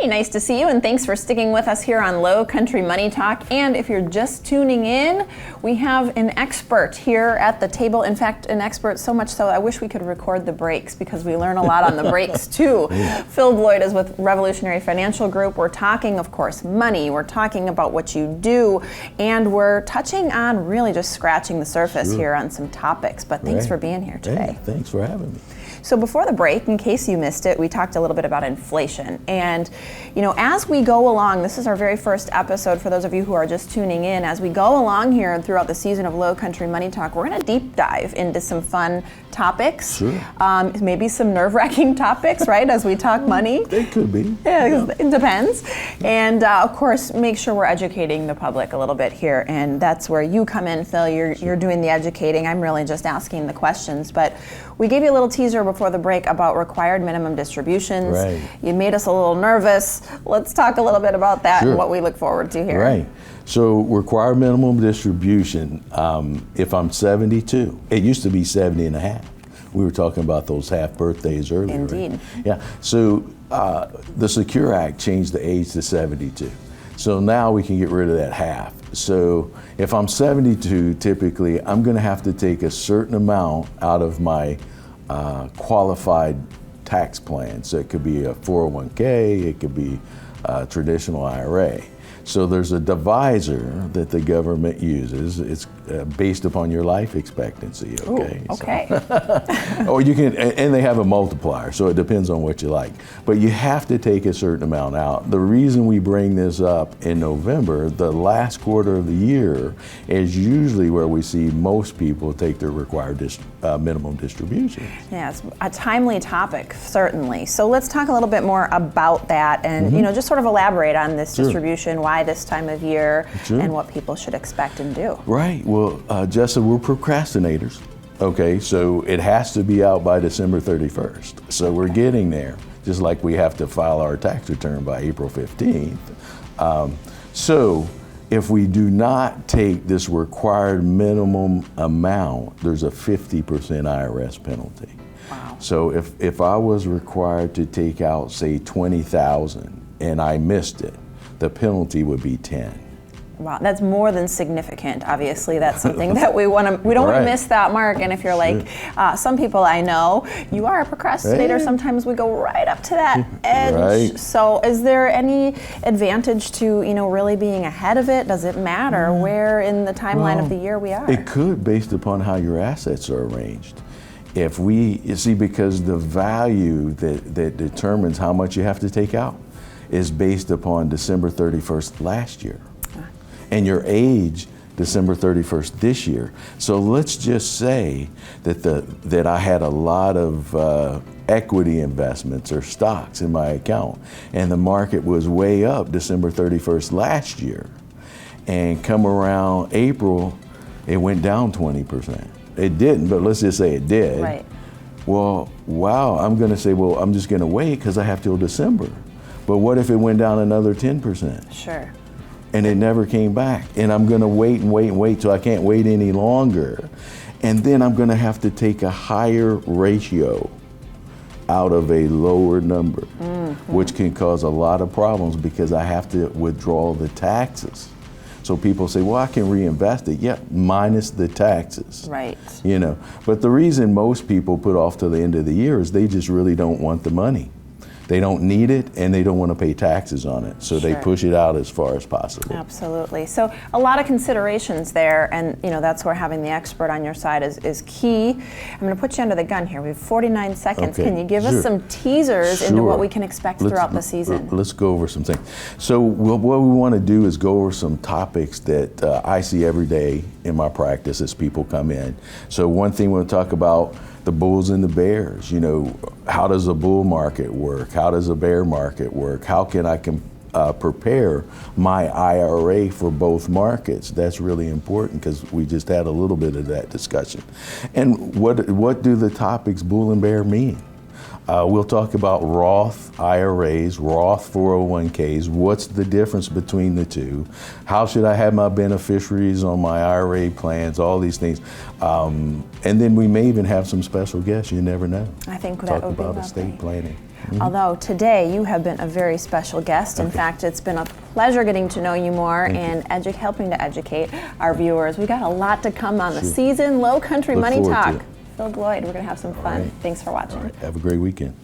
Hey, nice to see you, and thanks for sticking with us here on Lowcountry Money Talk. And if you're just tuning in, we have an expert here at the table. In fact, an expert so much so I wish we could record the breaks because we learn a lot on the breaks too. Yeah. Phil Bloyd is with Revolutionary Financial Group. We're talking, of course, money. We're talking about what you do, and we're touching on really just scratching the surface here on some topics. But thanks for being here today. Hey, thanks for having me. So before the break, in case you missed it, we talked a little bit about inflation. And, you know, as we go along, this is our very first episode for those of you who are just tuning in. As we go along here and throughout the season of Lowcountry Money Talk, we're going to deep dive into some fun topics. Sure. Maybe some nerve-wracking topics, right, as we talk money. They could be. Yeah, it depends. And, of course, make sure we're educating the public a little bit here. And that's where you come in, Phil. You're doing the educating. I'm really just asking the questions. But we gave you a little teaser before the break about required minimum distributions. Right. You made us a little nervous. Let's talk a little bit about that and what we look forward to here. Right. So required minimum distribution, if I'm 72, it used to be 70 and a half. We were talking about those half birthdays earlier. Indeed. Right? Yeah. So the Secure Act changed the age to 72. So now we can get rid of that half. So if I'm 72, typically I'm going to have to take a certain amount out of my qualified tax plan. So it could be a 401k, it could be a traditional IRA. So there's a divisor that the government uses. It's based upon your life expectancy. Okay. Ooh, okay. So, or you can, and they have a multiplier. So it depends on what you like. But you have to take a certain amount out. The reason we bring this up in November, the last quarter of the year, is usually where we see most people take their required minimum distribution. Yeah, it's a timely topic, certainly. So let's talk a little bit more about that, and you know, just sort of elaborate on this distribution, why this time of year, and what people should expect and do. Right. Well, Jessa, we're procrastinators. Okay, so it has to be out by December 31st. So we're getting there, just like we have to file our tax return by April 15th. So if we do not take this required minimum amount, there's a 50% IRS penalty. Wow. So if I was required to take out, say, $20,000 and I missed it, the penalty would be 10. Wow, that's more than significant. Obviously, that's something that we don't want to miss that mark. And if you're like some people I know, you are a procrastinator. Sometimes we go right up to that edge. Right. So, is there any advantage to really being ahead of it? Does it matter where in the timeline of the year we are? It could, based upon how your assets are arranged. If you see, because the value that determines how much you have to take out is based upon December 31st last year. And your age, December 31st this year. So let's just say that I had a lot of equity investments or stocks in my account, and the market was way up December 31st last year. And come around April, it went down 20%. It didn't, but let's just say it did. Right. Well, wow, I'm going to say, well, I'm just going to wait because I have till December. But what if it went down another 10%? Sure. And it never came back. And I'm going to wait and wait and wait till I can't wait any longer. And then I'm going to have to take a higher ratio out of a lower number, which can cause a lot of problems because I have to withdraw the taxes. So people say, well, I can reinvest it. Yeah, minus the taxes. Right. But the reason most people put off till the end of the year is they just really don't want the money. They don't need it, and they don't want to pay taxes on it, so they push it out as far as possible. Absolutely. So a lot of considerations there, and that's where having the expert on your side is key. I'm going to put you under the gun here. We have 49 seconds. Okay. Can you give us some teasers into what we can expect throughout the season? Let's go over some things. So what we want to do is go over some topics that I see every day in my practice as people come in. So one thing we'll talk about, the bulls and the bears. How does a bull market work? How does a bear market work? How can I prepare my IRA for both markets? That's really important because we just had a little bit of that discussion. And what do the topics bull and bear mean? We'll talk about Roth IRAs, Roth 401ks. What's the difference between the two? How should I have my beneficiaries on my IRA plans? All these things. And then we may even have some special guests. You never know. I think that Talk would be about lovely. estate planning. Although today you have been a very special guest. In fact, it's been a pleasure getting to know you more and helping to educate our viewers. We got a lot to come on the season. Low Country Look Money forward to Talk. it. Phil Bloyd, we're going to have some fun. All right. Thanks for watching. All right. Have a great weekend.